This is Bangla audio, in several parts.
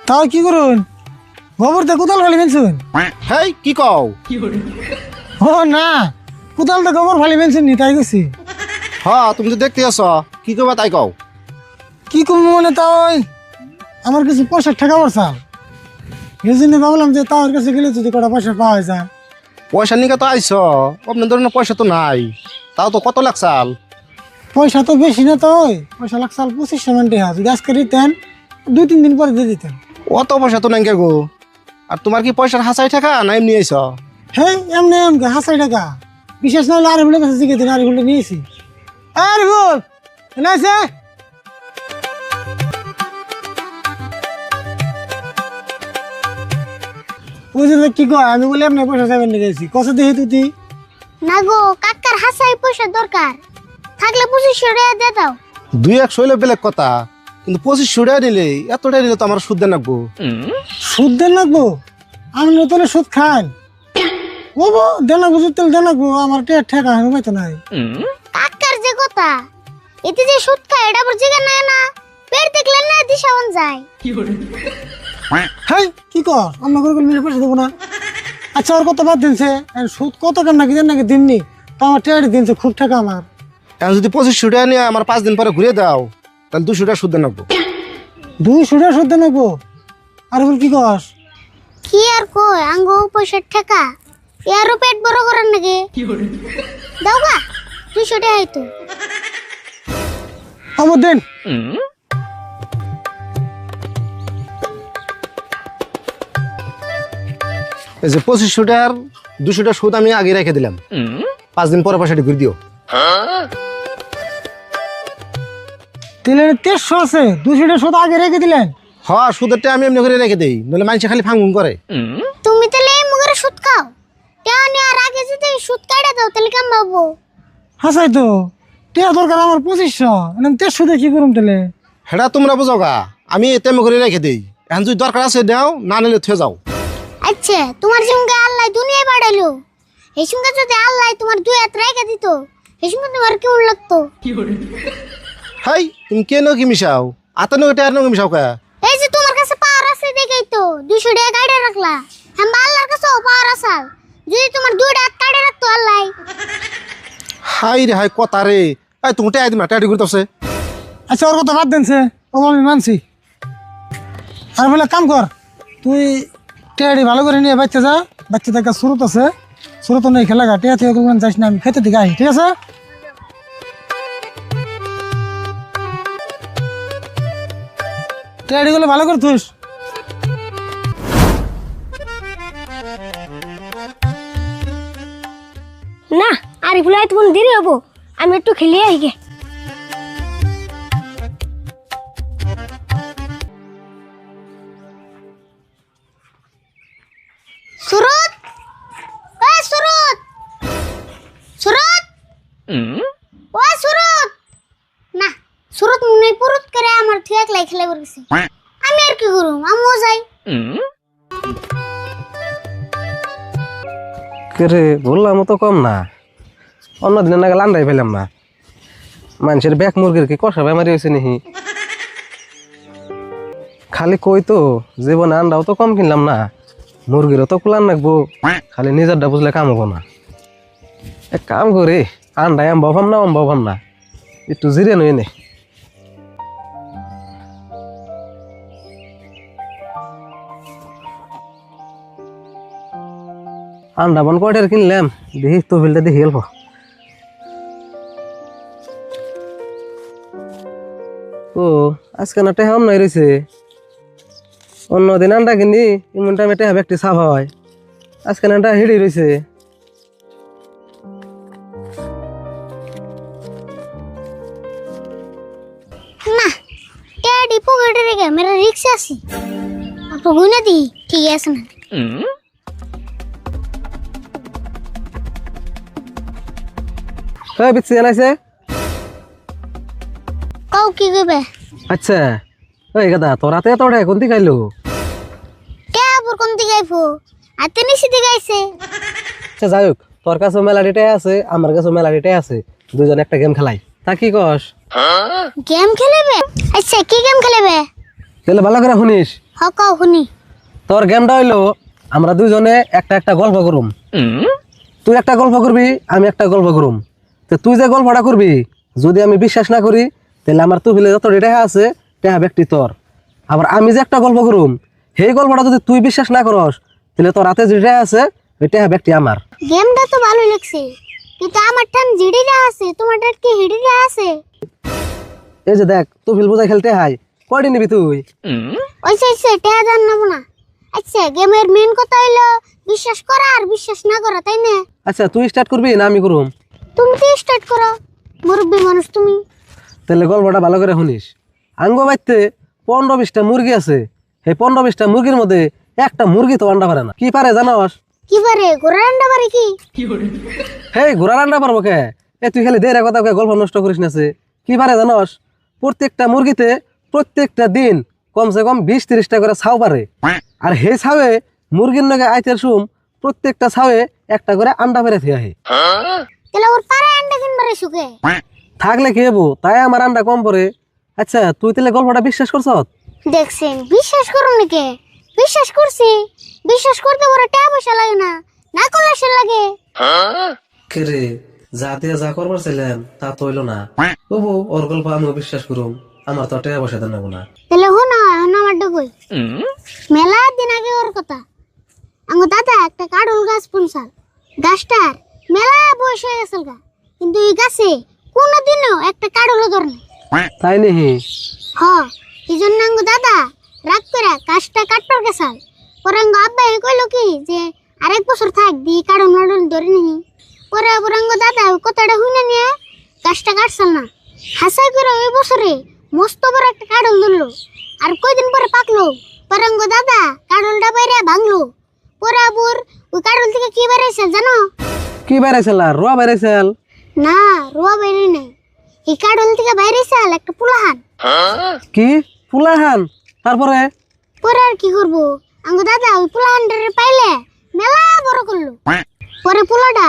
তাও কি করুন গোবরতে কোদাল ফালি ফেলছুন? হেই কি কও? ও না, কোদালতে গোবর ফালি ফেলছুন নি তাই গেছি। তুমি তো দেখতে আছ, কি করবা তাই কও। কি করবো মানে তাই আমার কিছু পয়সা ঠেকা পড়ছাল, এই জন্য ভাবলাম যে তার কাছে গেলে যদি কটা পয়সা পাওয়া যায়। পয়সা নিকা তো আইছ, আপনার ধরেন পয়সা তো নাই, তাও তো কত লাগছাল? পয়সা তো বেশি না তো, পয়সা লাগছাল 2500 মান টাকা। যদি আজকে দিতেন 2-3 দিন পরে দিয়ে দিতেন। অত পয়সা তো নাই কে গো। আর তোমার কি পয়সার হাসাই টাকা না এমনি আইছ? হ্যাঁ এমনি এমনি হাসাই টাকা, বিশেষ না হলে আরিফুলের কাছে জিজ্ঞেস দিন, আরিফুলটা নিয়েছি। আরিফুল এনে আছে? ওই যে কি কয়, আমি বলি আপনার পয়সা চাইবেন নিয়ে গেছি, কত দেখি তুই? না গো, কাকার হাসাই পয়সা দরকার, থাকলে 2500 টাকা দিয়ে দাও। 2-1 হইলে বেলেগ কথা, কিন্তু 2500 টাকা নিলে এতটা নিলে তো আমার সুদ দেন লাগবো। সুদ দেন লাগবো? আমি নতুন সুদ খান বলবো দেন লাগবো, সুদ তেল দেন লাগবো, আমার ঠেকা হবে তো নাই। কাকার যে কথা, এতে যে সুদ খায় এটা আবার জিগা না না, পেট দেখলেন না দিশাওন যায়। হ্যাঁ কি কর, আমরা করে মিলে পয়সা দেবো না। আচ্ছা ওর কত বাদ দিনছে, সুদ কত কেন নাকি দেন নাকি দিননি, তো আমার টেয়ারি দিনছে খুব ঠেকা আমার। এখন যদি 2500 টাকা নিয়ে আমার 5 দিন পরে ঘুরে দাও, তাহলে 200 টাকা সুদ দেন লাগবো। 200 টাকা সুদ দেন লাগবো? আর বল কি কস? কি আর কই, আঙ্গো পয়সার টাকা ইয়ারও পেট বড় করার নাকি দাও গা, 200 টাকা হইতো। আমার দেন। এই যে 2500 টাকার 200 টাকা সুদ আমি আগে রেখে দিলাম, 5 দিন পরে পয়সাটি ঘুরে দিও। তেলের 1300 আছে, 200 টাকা সুদ আগে রেখে দিলেন? সুদেরটা আমি এমনি করে রেখে দেই, নইলে মানুষ খালি ফাঙ্গুন করে। তুমি তাহলে এই মুগের সুদ খাও, টাকা নেওয়ার আগে যদি সুদ কাটা দাও তাহলে কেমন পাবো? হাসাই তো টেয়া দরকার আমার 2500, 1300 দিয়ে কি করুম তাহলে? হেটা তোমরা বুঝো গা, আমি তেমন করে রেখে দেই। এখন যদি দরকার আছে দাও, না নিলে থুয়ে যাও। আচ্ছা তোমার সঙ্গে আল্লাহ দুনিয়ায় পাঠাইলো, এই সঙ্গে যদি আল্লাহ তোমার 2 হাত রেখে দিত, এই সঙ্গে তোমার কেমন লাগতো? হাই তুমি কেন কি মিশাও? আতানো টায়ার নগে মিশাও কা? এই যে তোমার কাছে পাওয়ার আছে দেখেই তো 200 টাকা কাটে রাখলা। হ্যাঁ আল্লাহর কাছেও পাওয়ার আছে, যদি তোমার 2 হাত কাটে রাখতো আল্লাহ। হাই রে হাই কথা রে, এই তুমি টায়ার দিমা টায়ার করতেছে। আচ্ছা ওর কথা বাদ দেনছে, ও আমি মানছি। আর বলে কাম কর, তুই টেয়ারি ভালো করে নিয়ে বাচ্চা যা, বাচ্চা দেখা সুরত আছে, সুরত নেই খেলা গা, টেয়া থেকে যাইস না, আমি খেতে দিকে আহি, ঠিক আছে? টেয়ারি গুলো ভালো করে থুস। না আরিফুল আইতে মন দেরি হবো, আমি একটু খেলিয়ে আই গে। সুরত, এ সুরত, সুরত, ও সুরত। না সুরত মনে পুরুত করে আমার ঠিক একলাই খেলে বলছে, আমি আর কি করুম, আমিও যাই। রে বললাম তো কম না, অন্যদিনে নাগাল লান্ডাই পেলাম না। মানুষের ব্যাক মুরগির কি কষা বেমারি হয়েছে নিহি, খালি কই তো জীবনে আন্ডাও তো কম কিনলাম না, মুরগিরও তো কুলান রাখবো, খালি নিজেরটা বুঝলে কাম হবো না। এক কাম করি, আন্ডাই আম ভাবলাম না, একটু জিরে নই নে। আন্ডা বন কয়টার কিনলাম, দেখি তবিলটা দেখি গেল। ও আজকে না টেহাম নাই রয়েছে, অন্যদিন আন্ডা কিনি এমন টাইমে টেহা একটি সাফ হয়, আজকে আন্ডা হিড়ি রয়েছে। না ড্যাডি পকেটে রেখে মেরা রিক্সা আছে, আপনি গুনে দি ঠিক আছে না? বিচ্ছি জানাইছে। কাউ কি কইবে? আচ্ছা ওই গাদা তোরাতে এতটা এখন দি খাইলো? ট্যাবুর কোন দিকে আইফো, আতে নিচে দিকে আইছে। আচ্ছা যাই হোক, তোর কাছে মেলাডিটাই আছে, আমার কাছে মেলাডিটাই আছে, দুজন একটা গেম খেলাই, তা কি কস? গেম খেলবে? আচ্ছা কি গেম খেলবে? তাহলে ভালো করে শুনিস। হক শুনি। তোর গেমটা হইলো আমরা দুইজনে একটা একটা গল্প করুম। তুই একটা গল্প করবি, আমি একটা গল্প করুম। তো তুই যে গল্পটা করবি যদি আমি বিশ্বাস না করি তাহলে আমার তুফিলে যত টেহা আছে টেহা ব্যক্তি তোর। আবার আমি যে একটা গল্প করুম সেই গল্পটা যদি তুই বিশ্বাস না করস তাহলে তোর হাতে যে টেহা আছে ওই টেহা ব্যক্তি আমার। গেমটা তো ভালোই লাগছে, কিন্তু আমার টান জিডিরা আছে, তোমারটার কি হিডিরা আছে? এই যে দেখ তুফিল বোঝাই খেলতে হাই কয়দিন নিবি তুই? ওইসে টেহা জান নেবো না। আচ্ছা, গেমের মেন কথা হইলো বিশ্বাস করা আর বিশ্বাস না করা, তাই না? আচ্ছা তুই স্টার্ট করবি না আমি করুম? তুমি তো স্টার্ট করো, মুরব্বী মানুষ তুমি। তাহলে গল্পটা ভালো করে শুনিস। আঙ্গ বাইতে 15-20টা মুরগি আছে, সেই 15-20টা মুরগির মধ্যে একটা মুরগি তো আন্ডা পারে না। কি পারে জানোস? কি পারে? ঘোড়ার আন্ডা পারে কি? হেই ঘোড়ার আন্ডা পারবো কে? এ তুই খালি দেড় কথা গল্প নষ্ট করিস না। কি পারে জানোস? প্রত্যেকটা মুরগিতে প্রত্যেকটা দিন কমসে কম 20-30টা করে ছাও পারে। আর হে ছাওয়ে মুরগির নগে আইতের সুম প্রত্যেকটা ছাওয়ে একটা করে আন্ডা পেরে থিয়া হে। তাহলে ওর পারে আন্ডা কিনবারে সুখে থাকলে কি হবো? তাই আমার আন্ডা কম পরে। আচ্ছা তুই তাহলে গল্পটা বিশ্বাস করছ? দেখছেন, বিশ্বাস করুন নাকি? বিশ্বাস করছি। বিশ্বাস করতে বড় টাকা পয়সা লাগে না, না করলে সে লাগে। কে রে যা দিয়ে যা করবার ছিলেন তা তো হইলো না। তবু ওর গল্প আমিও বিশ্বাস করুম, আমার তো টাকা পয়সা দেন না। তাহলে হন আমার ডকই মেলা দিন আগে ওর কথা। আমার দাদা একটা কাডল গাছ পুনসাল, গাছটার মেলা বয়স হয়ে গেছিল গা, কিন্তু এই গাছে কোনোদিনও একটা কাডলও ধর নাই। তাই নেহি? হ, এই জন্য আঙ্গ দাদা রাগ করে গাছটা কাটবার গেছাল। পরে আঙ্গ আব্বা কইলো কি যে আরেক বছর থাক দি কাডল মাডল ধরে নিহি। পরে আবার আঙ্গ দাদা ওই কথাটা শুনে নিয়ে গাছটা কাটছাল না। হাসাই করে ওই বছরে মস্ত বড় একটা কাডল ধরলো, আর কয়দিন পরে পাকলো। পরে আঙ্গ দাদা কাডলটা বাইরে ভাঙলো। পরে আবার ওই কাডল থেকে কি বেড়াইছে জানো? কি বেড়াইছিল? রোয়া বেড়াইছিল? না, রোয়া বাইরে নাই। এই কাডল থেকে বাইরেছে একটা পুলাহান। কি পুলাহান? তারপরে? পরে আর কি করবো, আঙ্গ দাদা ওই পুলাহানটারে পাইলে মেলা বড় করলো। পরে পুলাটা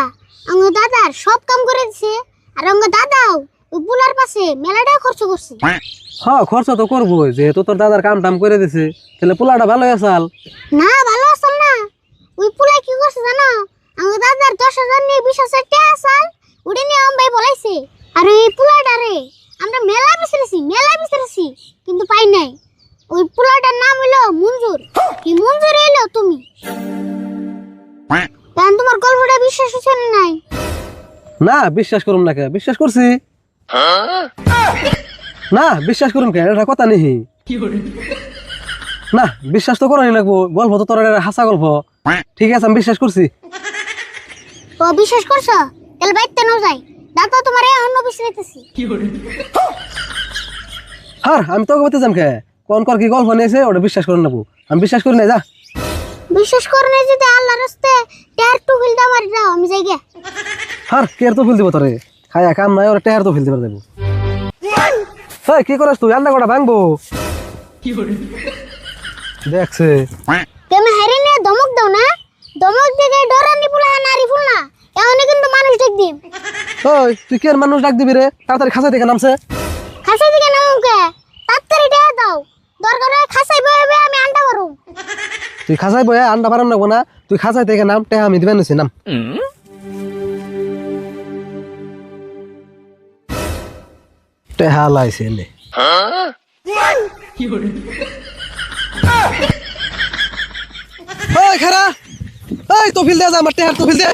আঙ্গ দাদার সব কাম করে দিছে, আর আঙ্গ দাদাও ওই পুলার পাশে মেলাটা খরচ করছে। হ্যাঁ খরচ তো করবো, যেহেতু তোর দাদার কাম টাম করে দিছে তাহলে পোলাটা ভালো আসাল। না, ভালো আসল না। ওই পুলা কি করছে জানো? আঙ্গ দাদার 10,000 নিয়ে 20,000 টাকা আসাল উড়ে নিয়ে আম ভাই বলাইছে। আর এই পুলাটারে আমরা মেলা বিচারেছি কিন্তু পাই নাই। ওই পুলাটার নাম হইলো মঞ্জুর। কি মঞ্জুর এলো তুমি? কারণ তোমার গল্পটা বিশ্বাস হচ্ছে না নাই? না বিশ্বাস করুম না কে? বিশ্বাস করছি না, বিশ্বাস করুম কে? এটা কথা নেই। না বিশ্বাস তো করানি লাগবো, গল্প তো তোর হাসা গল্প। ঠিক আছে আমি বিশ্বাস করছি। ও বিশ্বাস করছো? তাহলে বাইতে নাও যাই, দাদা তোমার অন্য বিশ্রাইতেছি। হ্যাঁ আমি তোকে বলতে যাম কে? কোন কর কি গল্প নিয়েছে ওটা বিশ্বাস করে নেবো। আমি বিশ্বাস করি না, যা। বিশ্বাস করে নাই যদি আল্লাহর রাস্তে টেয়ার টু ফিল দা মারি দাও, আমি যাই গে। হ্যাঁ কেয়ার তো ফেল দিব তোরে, খায়া কাম নাই ওরা টেয়ার তো ফেল দিবার দেবো। হ্যাঁ কি করিস তুই? আন্ডা কটা ভাঙবো দেখছে। তুমি হারি নিয়ে ধমক দাও না, ধমক দিকে ডরানি পুলা নারী ফুল না, এমনি কিন্তু মানুষ ডাক দিম। ওই তুই কি আর মানুষ ডাক দিবি রে? তাড়াতাড়ি খাঁচা দেখে নামছে। খাসাই দিকে নামুকে তাড়াতাড়ি দেয়া দাও, দরকার হয় খাসাই বইবে আমি আন্ডা মারুম। তুই খাঁচাই বয়ে আন্ডা পারাম লাগবো না, তুই খাঁচাই থেকে নাম, টেহা আমি দিবেন নাম। টেহা লাইছে এনে। ওই খারা, ওই তো ফিল দে, আমার টেহার তো ফিল দে।